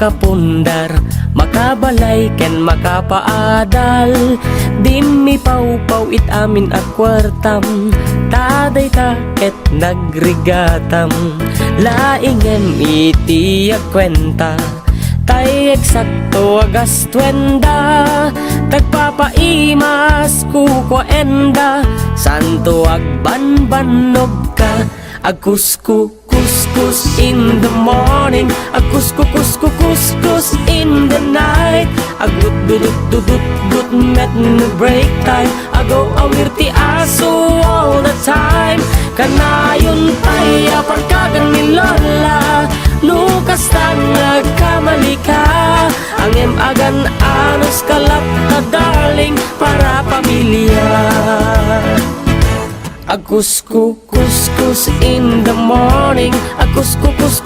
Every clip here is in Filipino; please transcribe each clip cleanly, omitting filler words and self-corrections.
makapundar, makabalay ken makapaadal. Dimi pawpaw it amin at kwartam, taday ta ket nagrigatam. Laingem iti agkwenta, tay eksakto agas 20. Tagpapaimas kukwaenda, santo agbanbanog ka. Agkuskus in the morning, agkuskus in the night. Agdudut met no break time, ago awirti aso all the time. Kanayon tayo pagkagan ni Lola, nukas tang nagkamali ka. Angem agan anos kalap na darling para pamilya. Agkuskus in the morning, agkuskus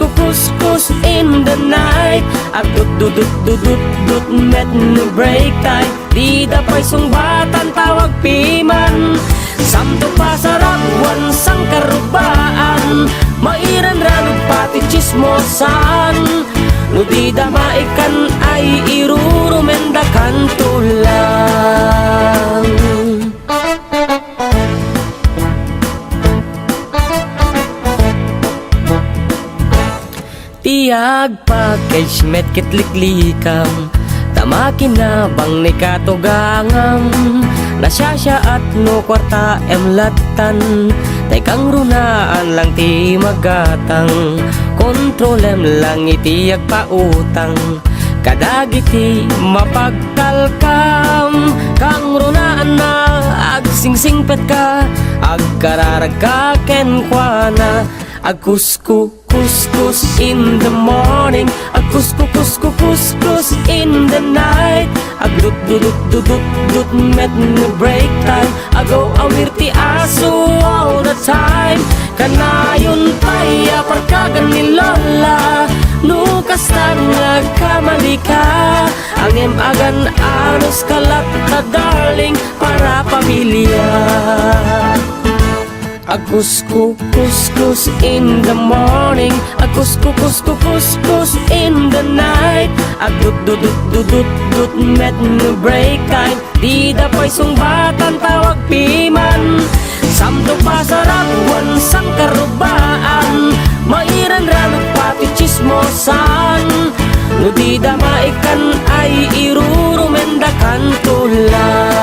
in the night. Agdudut met no break time, di dapay sungbatan tawag piman. Samto pasaragwan sang karubaan, mairan ranod pati chismosan. No di damaikan ay irurumendakan tulang. Tiag package met kitliklikam, tamakin na bang ni katugangam. Nasyasya at no kwarta emlatan, tay kang runaan lang ti magatang. Kontrolem lang iti agpautang, kadagiti mapagkalkam. Kang runaan na agsingsingpet ka, agkararag ka kenkwana. Agkuskus in the morning, agkuskus in the night. Agdudut met no break time, ago awirti aso all the time. Kanayon tayo pagkagan ni Lola, nukas tang nagkamali ka. Angem agan anos kalap na darling para pamilya. Agkuskus in the morning, agkuskus in the night. Agdudut met no break time, di dapay sungbatan tawag piman. Samto pasaragwan sang karubaan, mairan ranod pati chismosan. No di damaikan ay irurumendakan tulang.